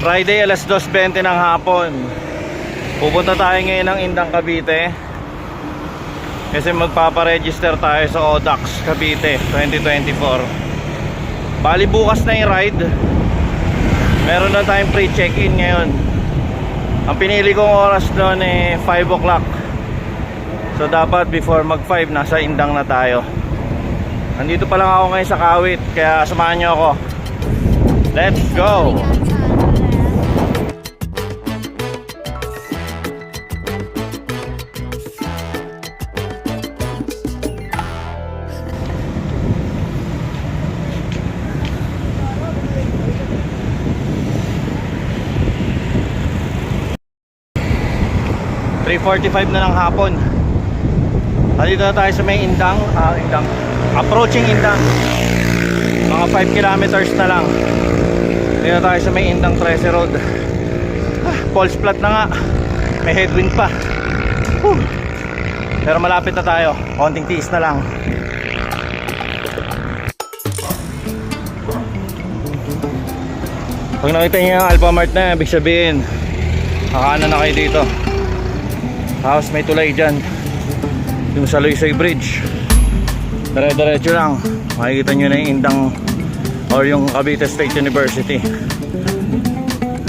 Friday alas 2:20 ng hapon. Pupunta tayo ngayon ng Indang, Cavite. Kasi magpaparegister tayo sa ODAX Cavite 2024. Bali bukas na yung ride. Meron na tayong pre-check-in ngayon. Ang pinili kong oras doon 5 o'clock. So dapat before mag 5 nasa Indang na tayo. Nandito pa lang ako ngayon sa Kawit, kaya samahan nyo ako. Let's go! (3:45) na ng hapon. Nandito na tayo sa may Indang, approaching Indang. Mga 5 kilometers na lang. Dito tayo sa may Indang 13 Road. False flat na nga. May headwind pa. Pero malapit na tayo. Konting tiis na lang. Pag nakita niyo yung Alphamart na, ibig sabihin kakanan na kayo dito. Tapos may tulay dyan, yung sa Loisoy Bridge. Dire-diretso lang, makikita nyo na yung Indang or yung Cavite State University.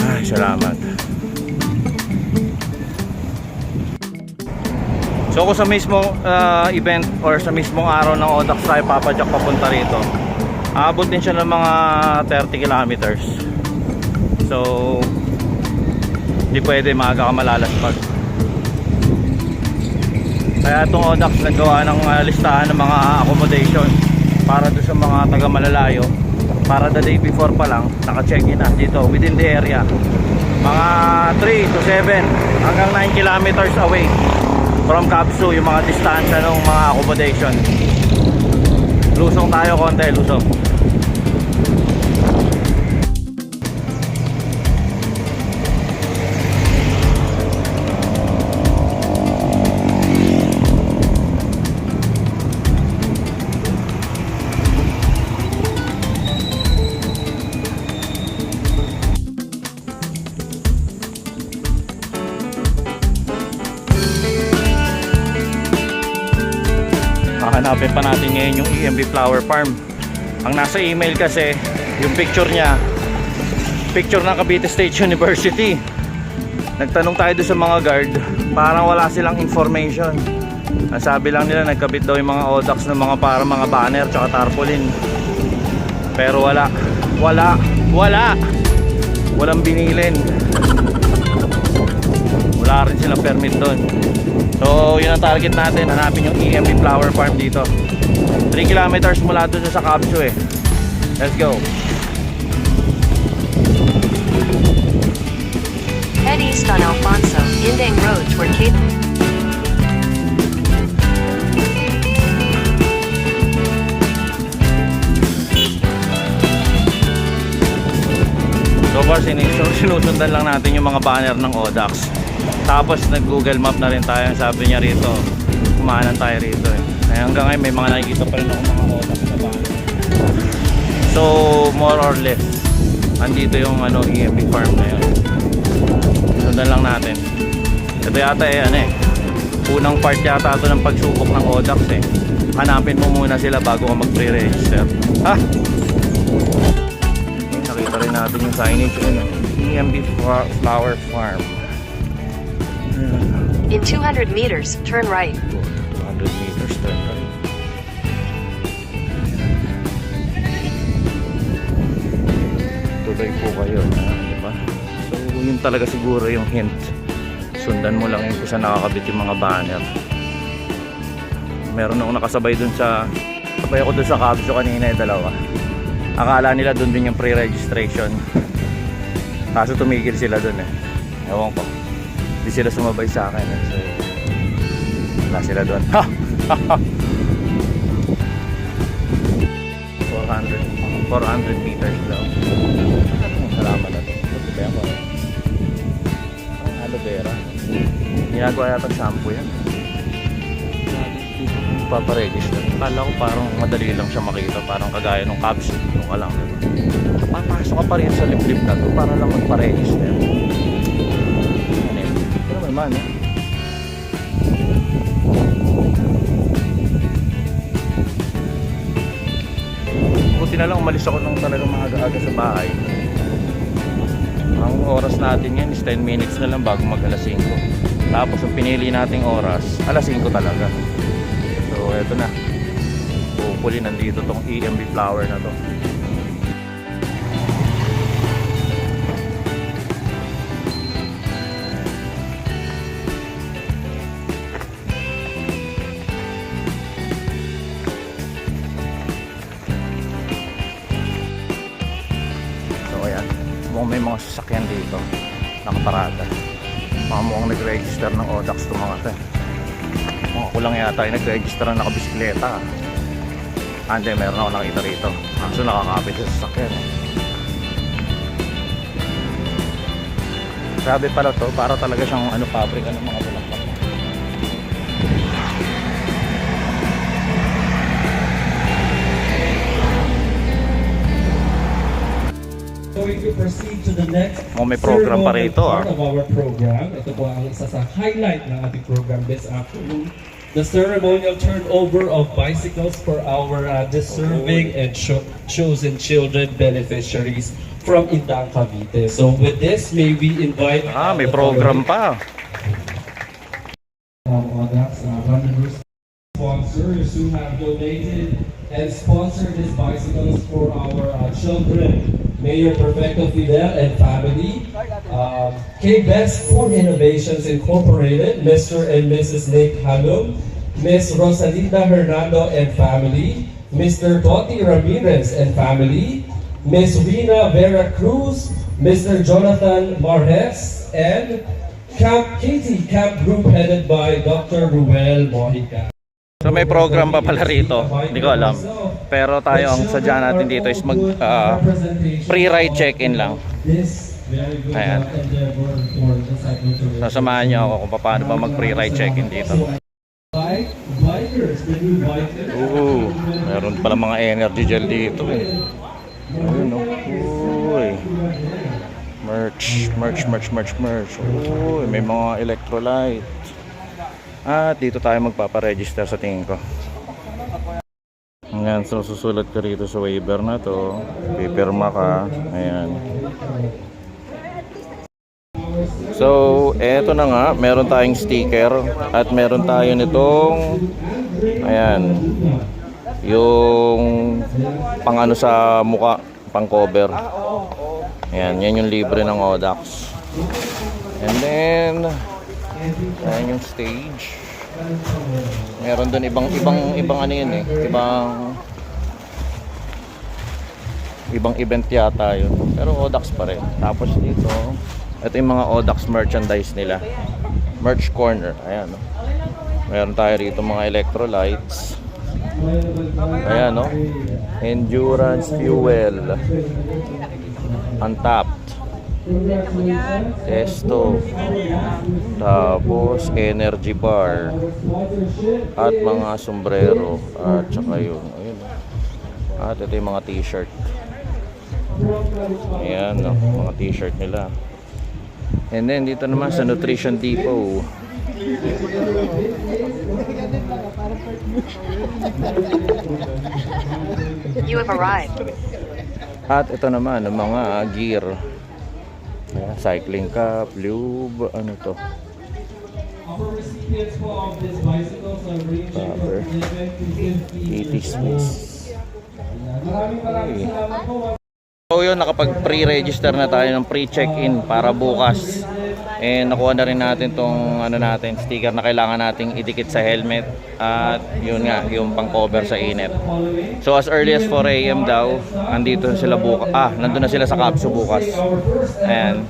Ay, salamat. So kung sa mismong event or sa mismong araw ng ODAX tayo papadyak papunta rito, aabot din siya ng mga 30 kilometers. So hindi pwede, maaga ka malalaspag. Kaya itong ODAX nagawa ng listahan ng mga accommodation para doon sa mga taga malalayo, para the day before pa lang naka-check-in na dito within the area. Mga 3 to 7 hanggang 9 kilometers away from Capsu yung mga distansya ng mga accommodation. Lusong tayo konti, lusong. Hanapin pa natin ngayon yung EMB Flower Farm. Ang nasa email kasi yung picture niya, picture ng Cavite State University. Nagtanong tayo doon sa mga guard, parang wala silang information. Ang sabi lang nila nagkabit daw yung mga ODAX ng mga para mga banner tsaka tarpaulin. Pero walang binilin. Wala rin silang permit doon. So yun ang target natin, hanapin yung EMB Flower Farm dito. 3 kilometers mula doon sa Capsu eh. Let's go. Head east on Alfonso, Indang Road toward Cape. So far sinusundan lang natin yung mga banner ng ODAX. Tapos nag-Google Map na rin tayo. Sabi niya rito, kumanan tayo rito eh. Ay, hanggang ngayon may mga nakikita pa rin ako mga ODAX na banner. So more or less andito yung EMB farm na yun. Sundan lang natin. Ito yata unang part yata ito ng pagsubok ng ODAX eh. Hanapin mo muna sila bago ka mag-pre-register. Nakita rin natin yung signage EMB Flower Farm. In 200 meters, turn right. 200 meters, turn right. Tuloy po kayo, diba? So yun talaga siguro yung hint. Sundan mo lang yung kung saan nakakabit yung mga banner. Meron akong nakasabay dun sabay ako dun sa Capsu kanina dalawa. Akala nila dun din yung pre-registration. Kaso tumigil sila dun ewan ko, hindi sila sumabay sa akin so wala sila doon. 400 meters daw. Salamat na ito. Ang aloe vera. Ginagawa yata shampoo yan. Paparegister. Akala ko parang madali lang siya makita, parang kagaya ng Capsu. Yung ka lang, diba? Papasok pumasok ka pa rin sa liblib na to para lang magpa-register. Ano yun? Pero naman, eh. Buti na lang umalis ako nung talagang maaga-aga sa bahay. Ang oras natin yan is 10 minutes na lang bago mag alas 5. Tapos ang pinili nating oras, alas 5 talaga. So eto na. Hopefully nandito tong EMB flower na to. Mukhang may mga sasakyan dito nakaparada. Mukhang nag-register ng ODAX itong mga ito. Mga kulang yata yung nag-register na nakabisikleta. Hindi, meron ako nakita rito. Kaso nakakapit sa sasakyan. Grabe pala to, para talaga siyang pabrika ng mga bulaklak. Going to proceed to the next May program pa rito, part of our program. Ito po ang isa sa highlight ng ating program this afternoon. The ceremonial turnover of bicycles for our deserving and chosen children beneficiaries from Indang Cavite. So with this, may we invite May program pa. ODAX runners, sponsors who have donated and sponsored these bicycles for our children. Mayor Perfecto Fidel and family, K-Best Food Innovations Incorporated, Mr. and Mrs. Nick Halum, Miss Rosalinda Hernando and family, Mr. Toti Ramirez and family, Miss Rina Vera Cruz, Mr. Jonathan Marhes, and Camp Katie Camp Group headed by Dr. Ruel Mojica. So may program pa pala rito, hindi ko alam. Pero tayo ang sadya natin dito is mag pre-ride check-in lang. Ayan. Sasamahan niyo ako kung paano ba mag pre-ride check-in dito. Meron pala mga energy gel dito eh. Ayun o. Merch. May mga electrolyte. At dito tayo magpaparegister sa tingin ko. Ayan, so susulat ka rito sa waiver na to. Pipirma ka. Ayan. So, eto na nga. Meron tayong sticker. At meron tayo nitong ayan. Yung pang sa muka. Pang cover. Ayan, yan yung libre ng ODAX. And then ayan yung stage. Meron doon ibang ano yun eh. Ibang event yata yun. Pero ODAX pa rin. Tapos dito, ito yung mga ODAX merchandise nila. Merch corner. Ayan no. Meron tayo rito mga electrolytes. Ayan no. Endurance fuel. Untapped. Testo, tapos energy bar at mga sombrero at saka yun, ayun. At ito yung mga t-shirt. Ayan no, mga t-shirt nila. And then dito naman sa Nutrition Depot, You have arrived. at ito naman ang mga gear. Ayan, cycling cap, lube, ano to? Our recipients of these bicycles are ranging from 11 to 50 80 space. Maraming salamat po. So yun, nakapag pre-register na tayo ng pre-check-in para bukas. And nakuha na rin natin tong sticker na kailangan nating idikit sa helmet. At yun nga, yung pang-cover sa init. So as early as 4 AM daw, nandito sila bukas. Nandun na sila sa Capsu bukas. Ayan.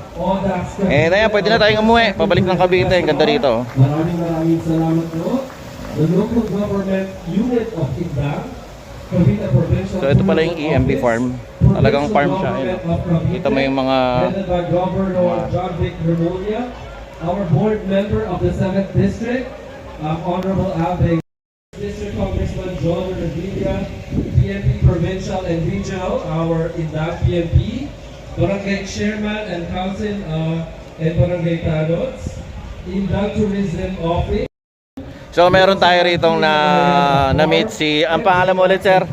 And ayan, pwede na tayong umuwi. Pabalik ng Cavite. Ang ganda rito. Maraming salamat po. The local government unit of Indang, Cavite Provincial. So ito pala yung EMB farm. Talagang farm siya. Kita mo yung mga headed by Governor John Vic Remulla, our board member of the 7th District, Honorable Abe, District Congressman John Revilla, PNP Provincial and Regional, our Indang PNP, Barangay Chairman and Council and Barangay Tanods, Indang Tourism Office. So meron tayo ritong na-meet si, ang pangalan mo ulit sir?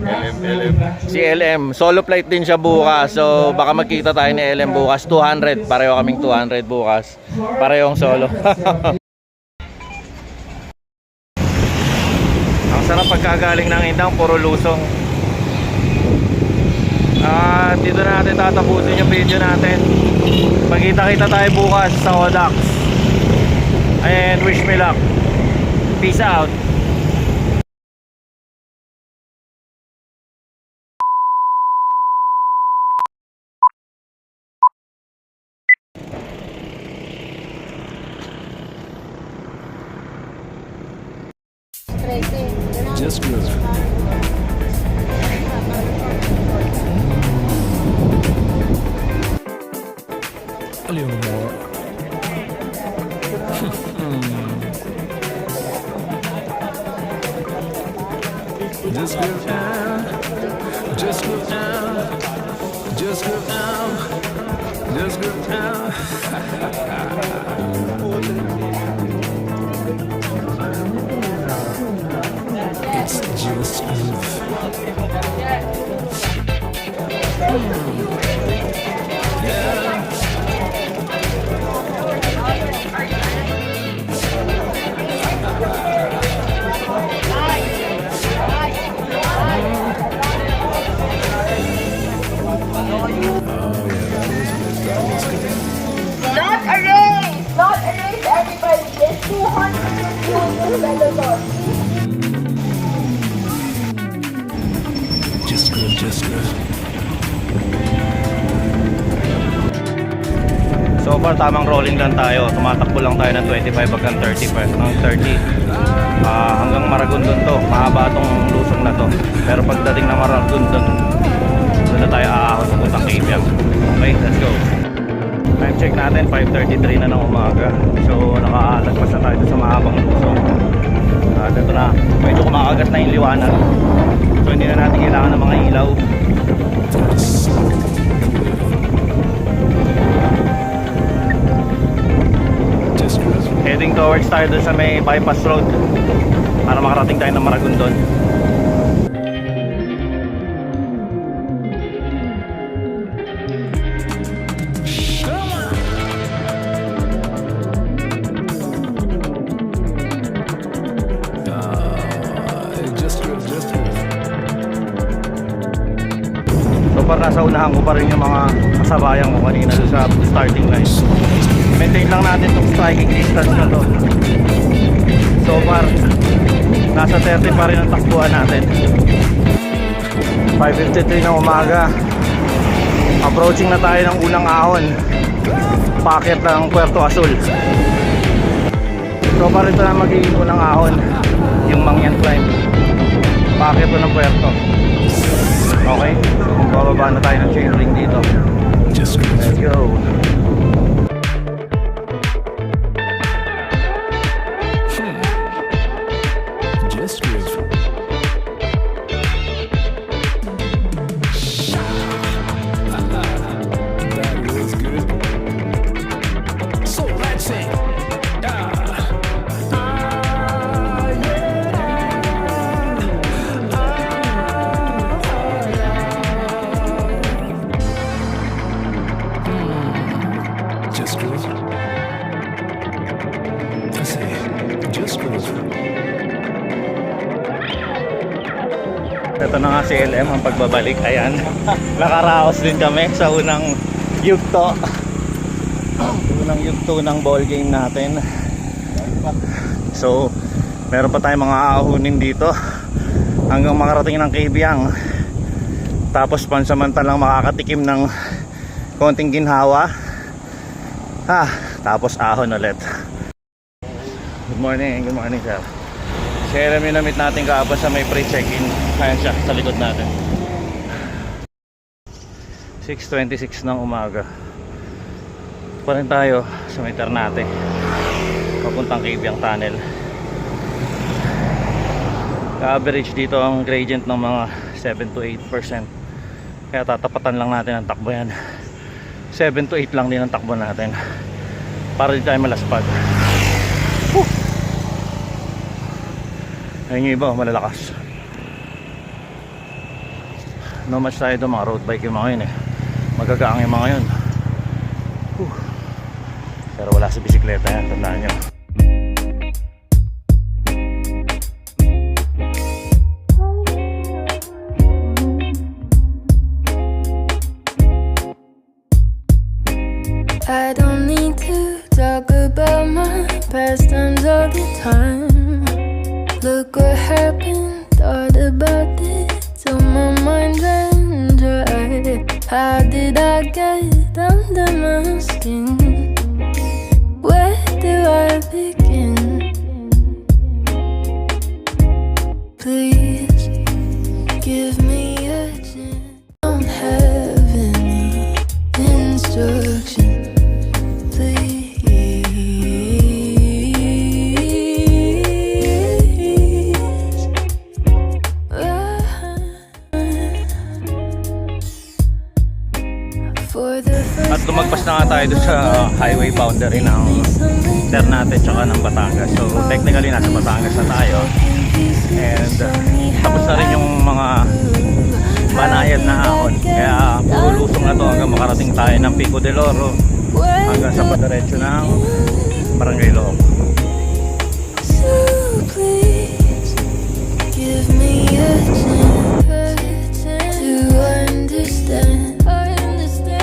Si LM. Solo flight din siya bukas. So baka magkita tayo ni LM bukas. 200. Pareho kaming 200 bukas. Parehong solo. Ang sarap pagkagaling ng Indang, puro lusong. Dito na natin tatapusin yung video natin. Magkita-kita tayo bukas sa Odax. And wish me luck. Peace out. Just good. A little more. Just go down, just go down, just go down, just go down. It's just groove. Not erase! Not erase everybody. There's 200 relevant. Just good, just good. So far tamang rolling lang tayo. Tumatakbo lang tayo ng 25 hanggang 30 ng 30. Hanggang Maragondon to. Mahaba tong lusong na to. Pero pagdating ng Maragondon, doon na tayo aahon sa Putang Capiang. Okay, let's go. Time check natin, 5:33 na ng umaga. So nakaalagpas na tayo sa mahabang lusong. Dito na, medyo kumakagat na yung liwanag. So hindi na natin kailangan ng mga ilaw. Just good. Heading towards tayo doon sa may bypass road para makarating tayo ng Maragondon. Just good, just good. So far nasa unahan ko pa rin yung mga kasabayan ko kanina doon sa starting line. Maintain lang natin itong striking distance na to. So far nasa 30 pa rin ang takbuhan natin. 5:53 ng umaga. Approaching na tayo ng unang ahon. Packet ng Puerto Azul. So far ito na magiging unang ahon, yung Mangyan Climb. Packet to ng Puerto. Okay, so bababa na tayo ng chain ring dito. Just good. Let's go. Just good. That was good. So let's sing. Just good. I say, just good. Ito na nga si LM ang pagbabalik. Ayan. Nakaraos din kami sa unang yugto. Unang yugto ng ball game natin. So, meron pa tayong mga aahunin dito hanggang makarating ng Cabiang. Tapos pansamantalang makakatikim ng konting ginhawa. Tapos ahon ulit. Good morning sir. Si LM yung na-meet natin kahapon sa may pre-check-in. Ayan siya sa likod natin. 6:26 ng umaga. Pa rin tayo sa may Ternate papuntang Cabiang Tunnel. Average dito ang gradient ng mga 7 to 8%. Kaya tatapatan lang natin ang takbo yan. 7 to 8 lang din ang takbo natin para di tayo malaspag. Ayun yung iba, malalakas. No match tayo doon, mga road bike yung mga yun eh. Magagaang yung mga yun. Pero wala sa bisikleta yan, tandaan nyo. I don't need to talk about my past times all the time. Look what happened, thought about it till my mind ran dry. How did I get under my skin? Where do I begin? Please give me a chance. Don't have any instruction. At lumagpas na nga tayo doon sa highway boundary ng Ternate tsaka ng Batangas. So technically nasa Batangas na tayo. And tapos na rin yung mga banayad na ahon. Kaya puro lusong na to hanggang makarating tayo ng Pico del Oro hanggang sa padiretso ng Barangay Loob. So please give me a chance to understand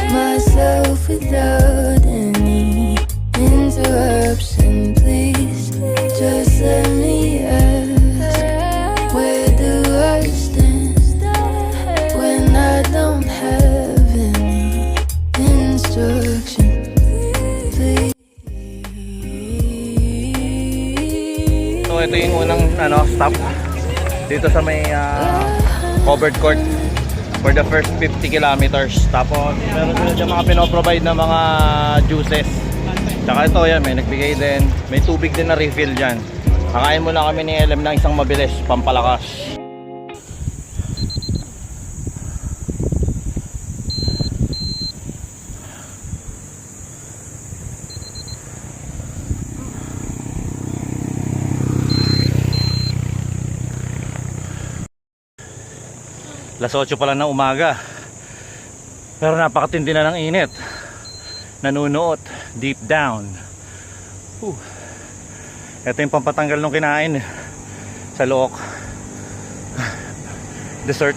myself without any interruption. Please just let me ask, where do I stand when I don't have any instruction? Please. So ito yung unang stop dito sa may covered court for the first 50 kilometers. Tapos meron sila dyan mga pinoprovide na mga juices. Tsaka ito yan, may nagbigay din. May tubig din na refill dyan. Kakain muna kami ni LM ng isang mabilis, pampalakas. Alas 8 pa lang ng umaga. Pero napakatindi na ng init. Nanunuot deep down. Ito yung pampatanggal nung kinain sa look. Dessert.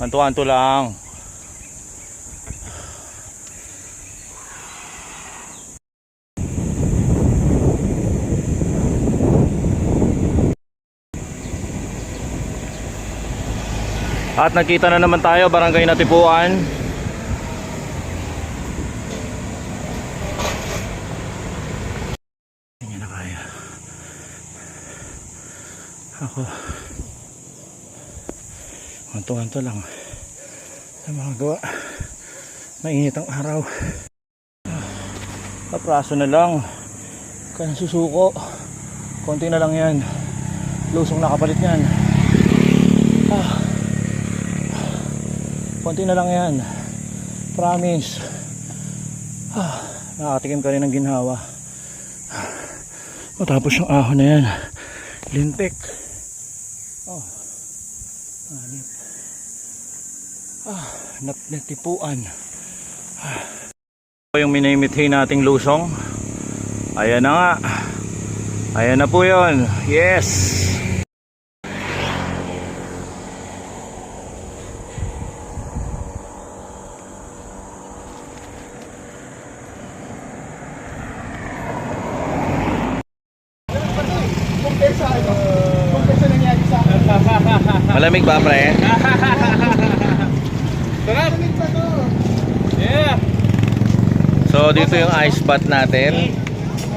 Anto-anto lang. At nakita na naman tayo, Barangay Natipuan. Hindi na kaya. Ako anto-anto lang sa mga gawa. Mainit ang araw. Kapraso na lang. Kaya susuko. Konti na lang yan. Lusong nakapalit yan. Konti na lang yan. Promise. Nakatikim ka rin ng ginhawa. Matapos yung ahon na yan. Lintik. Natipuan. Yung minimithi nating lusong. Ayan na nga. Ayan na po yun. Yes. Malamig ba, pre? Sarap! Yeah! So dito yung ice bath natin.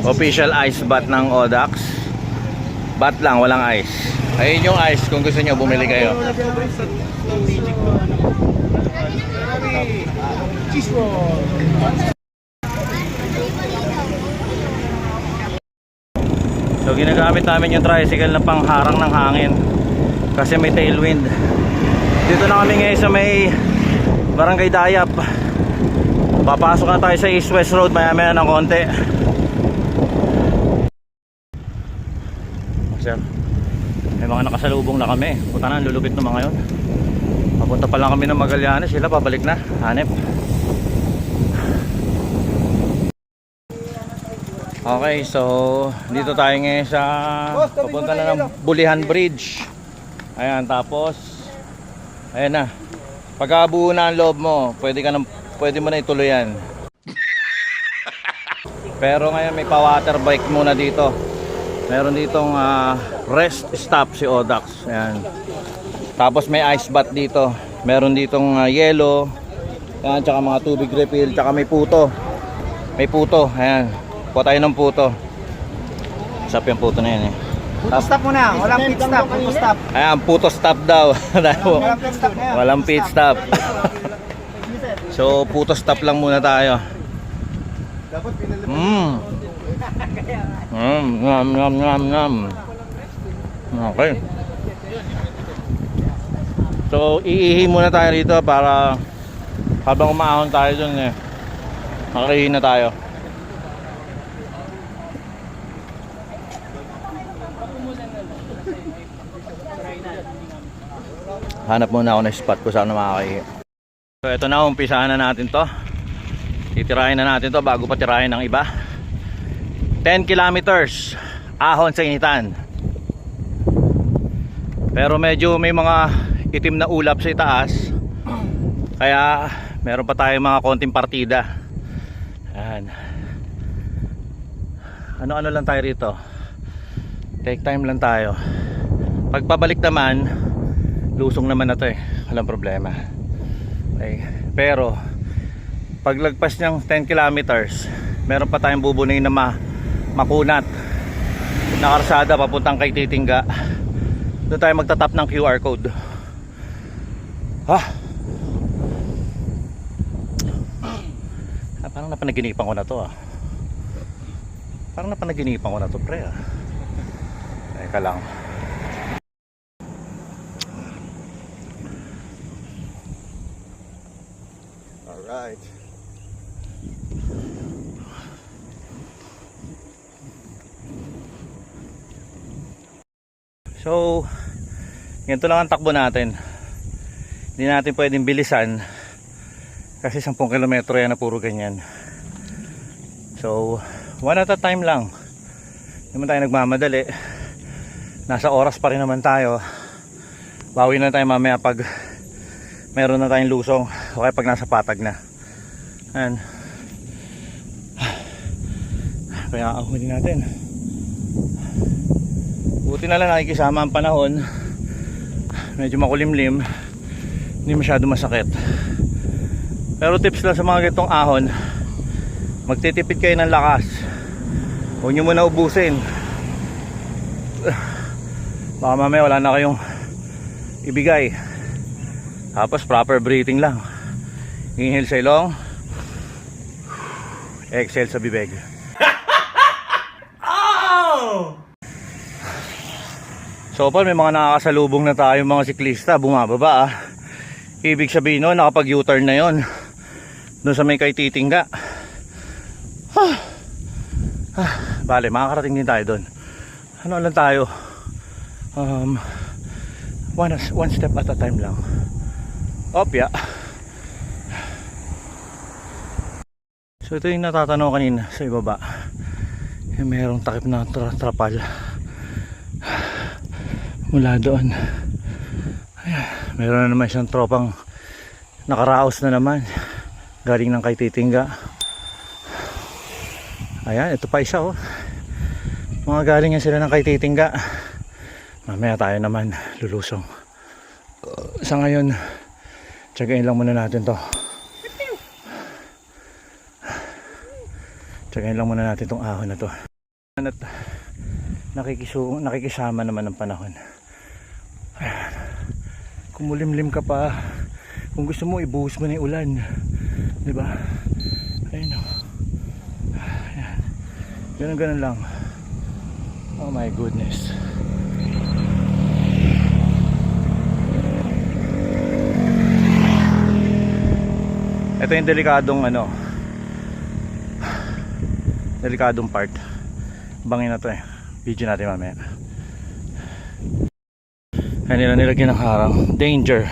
Official ice bath ng Audax. Bath lang, walang ice. Ayun yung ice kung gusto nyo bumili kayo. Cheese roll! So ginagamit namin yung tricycle na pangharang ng hangin kasi may tailwind. Dito na kami ngayon sa may Barangay Dayap. Papasok na tayo sa East West Road maya maya ng konti. Sir, may mga nakasalubong na kami. Puta na, lulupit ng mga yun. Papunta pa lang kami ng Magallanes, sila pabalik na, hanep. Okay, so dito tayo ngayon sa papunta na ng Bulihan Bridge. Ayan, tapos ayan na. Pagkabuo na ang loob mo, pwede mo na ituloy yan. Pero ngayon may pa-water bike muna dito. Meron ditong rest stop si Audax. Ayan. Tapos may ice bath dito. Meron ditong yelo. Ayan, tsaka mga tubig refill, tsaka may puto. May puto, ayan. Kuha tayo ng puto. Sarap yung puto na yan eh. Puto stop muna. Walang pit stop. Puto stop. Ayan, puto stop daw. Walang pit stop ngayon. Walang pit stop. So, puto stop lang muna tayo. Ngam. Okay. So, iihi muna tayo rito para habang umaahon tayo dun eh. Makakihi na tayo. Hanap muna ako ng spot kung saan makakahihi. So ito na, umpisahan na natin to. Titirahin na natin to bago pa tirahin ng iba. 10 kilometers ahon sa initan. Pero medyo may mga itim na ulap sa itaas, kaya meron pa tayong mga konting partida. Ayan. Ano-ano lang tayo rito. Take time lang tayo. Pagpabalik naman, lusong naman na to eh, walang problema. Okay. Pero paglagpas ng 10 kilometers, meron pa tayong bubunin na makunat na karsada papuntang kay Titingga. Doon tayo magtatap ng QR code. Parang napanaginipan ko na to Parang napanaginipan ko na to, pre Teka lang. Alright. So, ganito lang ang takbo natin. Hindi natin pwedeng bilisan kasi 10 kilometro yan na puro ganyan. So, one at a time lang. Hindi naman tayo nagmamadali. Nasa oras pa rin naman tayo. Bawi na tayo mamaya pag meron na tayong lusong o kaya pag nasa patag na. Ayan. Kaya ahunin natin. Buti na lang nakikisama ang panahon. Medyo makulimlim, hindi masyado masakit. Pero tips lang sa mga ganitong ahon, magtitipid kayo ng lakas. Huwag nyo muna ubusin. Baka mamaya wala na kayong ibigay. Tapos proper breathing lang. Inhale sa ilong, exhale sa bibig. So pa may mga nakakasalubong na tayo mga siklista bumababa Ibig sabihin nun nakapag U-turn na yon doon sa may kay Titingga. Bale makakarating din tayo doon. Ano lang tayo, one step at a time lang. Opya. So ito yung natatanaw kanina sa ibaba, yung mayroong takip na trapal mula doon. Ayan, meron na naman siyang tropang nakaraos na naman galing ng kay Titingga. Ayan, ito pa isa mga galing yan sila ng kay Titingga. Mamaya tayo naman lulusong. Sa ngayon tsagain lang muna natin to. Tsagain lang muna natin tong ahon na to. At nakikisama naman ng panahon. Kumulimlim ka pa, kung gusto mo ibuhos mo na yung ulan, diba? Ayun ayan. Ganun lang. Oh my goodness. Ito yung delikadong ano, delikadong part. Bangin na to eh. Video natin mamaya. Kanila nilagyan ng harang. Danger.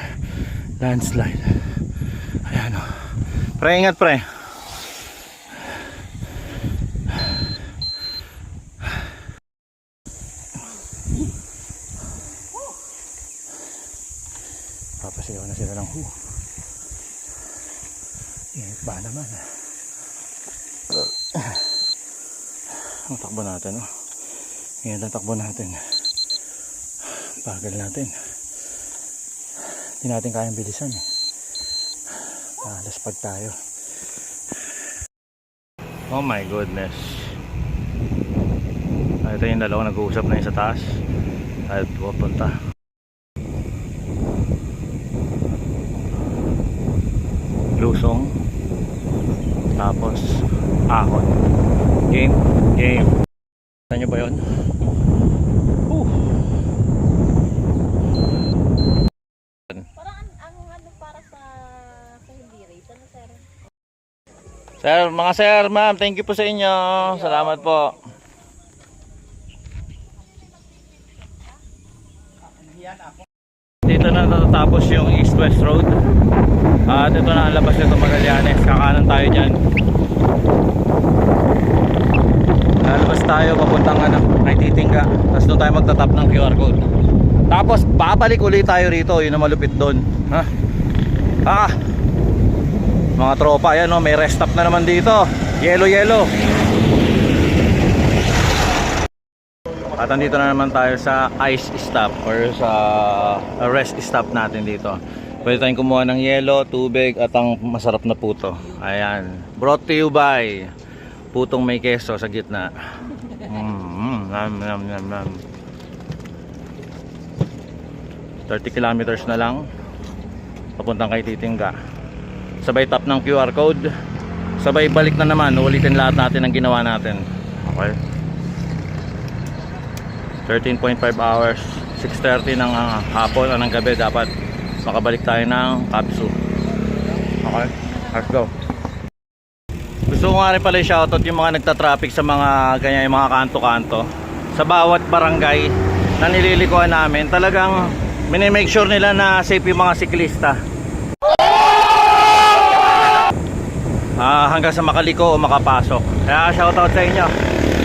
Landslide. Ayan o. Pre, ingat pre. Papasigaw na sila ng hu. Ingat ba naman. Ang takbo natin, oh. Ngayon ang takbo natin. Bagal natin. Hindi natin kayang bilisan, eh. Laspag tayo. Oh my goodness. Ito yung dalawa nag-uusap na yung sa taas. At pupunta. Lusong. Tapos ahon. Game. Saan nyo ba yun? Parang ano para sa hindi race. Ano, sir? Sir, mga sir, ma'am, thank you po sa inyo. Salamat po. Dito na natatapos yung East-West Road. At ito na ang labas nito, Magallanes. Kakanan tayo dyan. Lalabas tayo papuntang kay Titingga. Tapos doon tayo magtatap ng QR code. Tapos babalik ulit tayo rito. Yun ang malupit doon. Mga tropa, ayan o, may rest stop na naman dito. Yellow. At andito na naman tayo sa ice stop or sa rest stop natin dito. Pwede tayong kumuha ng yelo, tubig at ang masarap na puto. Ayan, brought to you by putong may keso sa gitna. Nam. 30 kilometers na lang papuntang kay Titingga. Sabay tap ng QR code, sabay balik na naman, ulitin lahat natin ang ginawa natin. Okay, 13.5 hours, 6:30 ng hapon o ng gabi dapat makabalik tayo ng Kapsu. Okay, let's go. Gusto ko nga rin pala i-shoutout yung mga nagta-traffic sa mga ganyan, yung mga kanto-kanto sa bawat barangay na nililikuan namin. Talagang minimake sure nila na safe yung mga siklista. Hanggang sa makaliko o makapasok. Kaya shoutout sa inyo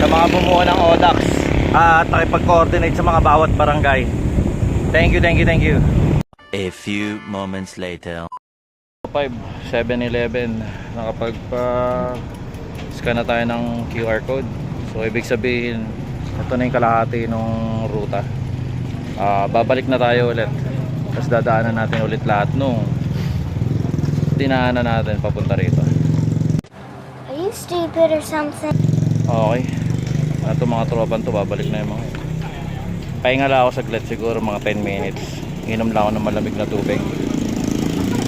sa mga bumuo ng ODAX at nakipag-coordinate sa mga bawat barangay. Thank you. A few moments later. 7-Eleven, nakapag-scan na tayo ng QR code. So ibig sabihin ito na yung kalahati ng ruta. Babalik na tayo ulit. Tapos dadaanan natin ulit lahat nung dinaanan natin papunta rito. Are you stupid or something? Okay. Ito mga tropan to, babalik na yung mga. Pahinga lang ako saglit, siguro mga 10 minutes. Inom lang ako ng malamig na tubig.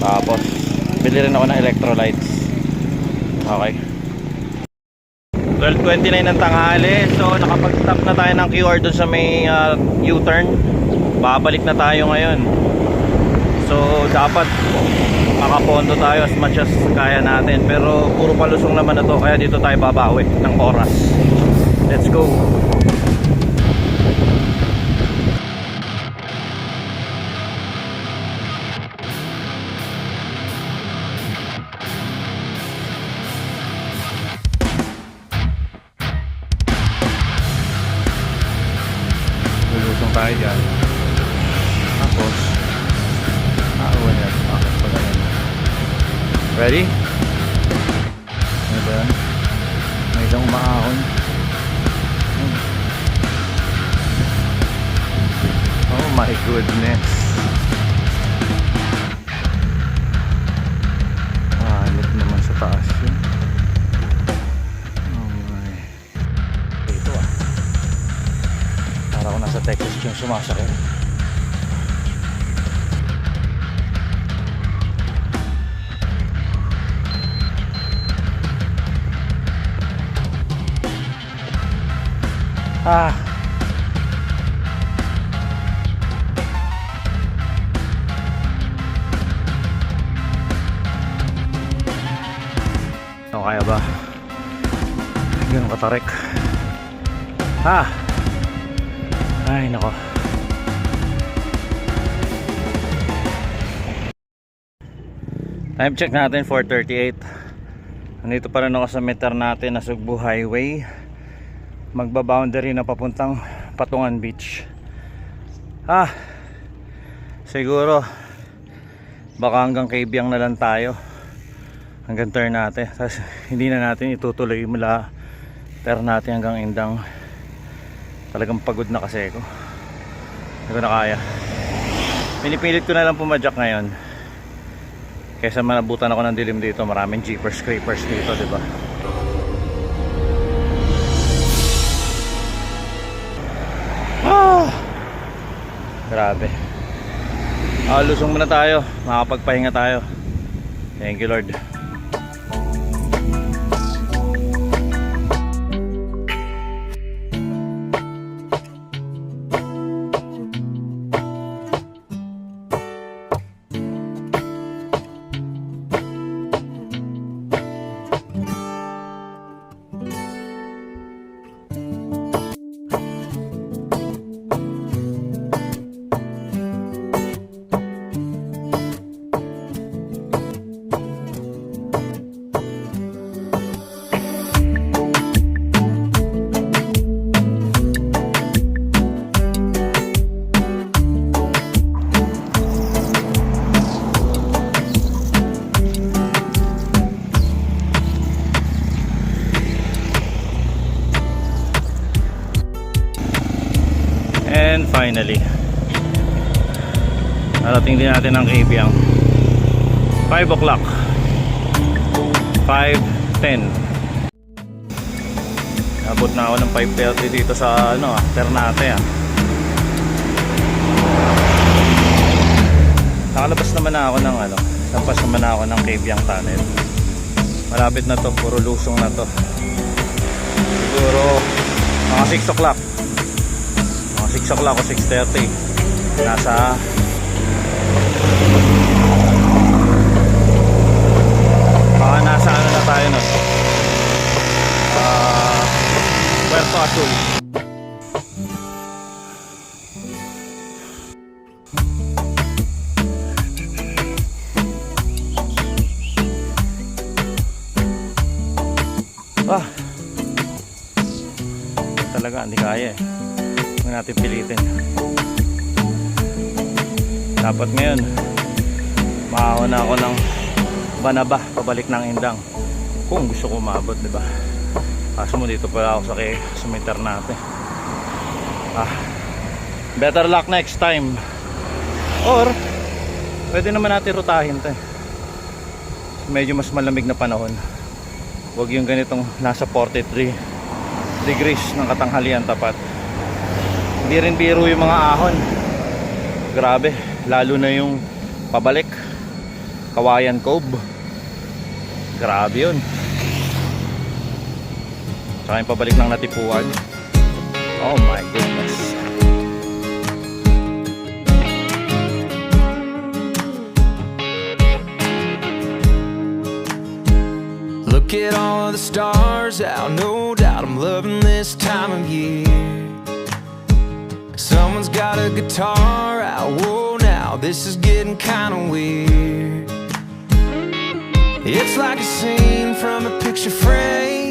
Tapos bili rin ako ng electrolytes. Okay, 12:29 ng tanghali. So nakapag-stop na tayo ng QR doon sa may U-turn. Babalik na tayo ngayon. So dapat makapondo tayo as much as kaya natin. Pero puro palusong naman na to, kaya dito tayo babawi ng oras. Let's go. Lulusong tayo dyan. Tapos aawan yan. Ready? Ano ba yan? May isang umaahon. Oh my goodness. Look naman sa taas yun. Oh my. Ito para ko nasa Texas yung sumasakay. natin kaya ba. Ganun katarik. Ay nako. Time check natin 4:38. Nandito pa rin ako sa meter natin na Sugbo Highway. Magba-boundary na papuntang Patungan Beach. Siguro baka hanggang Kabyang na lang tayo. Hanggang turn natin. Tapos hindi na natin itutuloy mula turn natin hanggang Indang. Talagang pagod na kasi ako. Hindi ko na kaya. Pinipilit ko na lang pumadyak ngayon. Kaysa manabutan ako ng dilim dito. Maraming jeepers creepers dito, diba? Grabe. Lusong muna tayo. Makapagpahinga tayo. Thank you, Lord. And finally, narating din natin ang Kabyang. 5 o'clock, 5:10. Abot na ako ng 5:30 dito sa Ternate. Nakalabas naman na ako ng lampas naman na ako ng Kabyang Tunnel. Malapit na to, puro lusong na to. Siguro mga 6 o'clock. 6 o'clock o 6:30 nasa na tayo no? Puerto Azul. Talaga hindi kaya natin pilitin. Dapat ngayon maawa na ako ng Banaba pabalik ng Indang kung gusto ko maabot, diba? Kaso mo dito pala ako sa meter natin. Better luck next time, or pwede naman natin rutahin to. Medyo mas malamig na panahon, huwag yung ganitong nasa 43 degrees ng katanghalian tapat. Hindi rin biro yung mga ahon. Grabe, lalo na yung pabalik Kawayan Cove. Grabe yun. Tsaka yung pabalik ng Natipuan. Oh my goodness. Look at all the stars out, no doubt I'm loving this time of year. Someone's got a guitar out, whoa now, this is getting kinda weird. It's like a scene from a picture frame.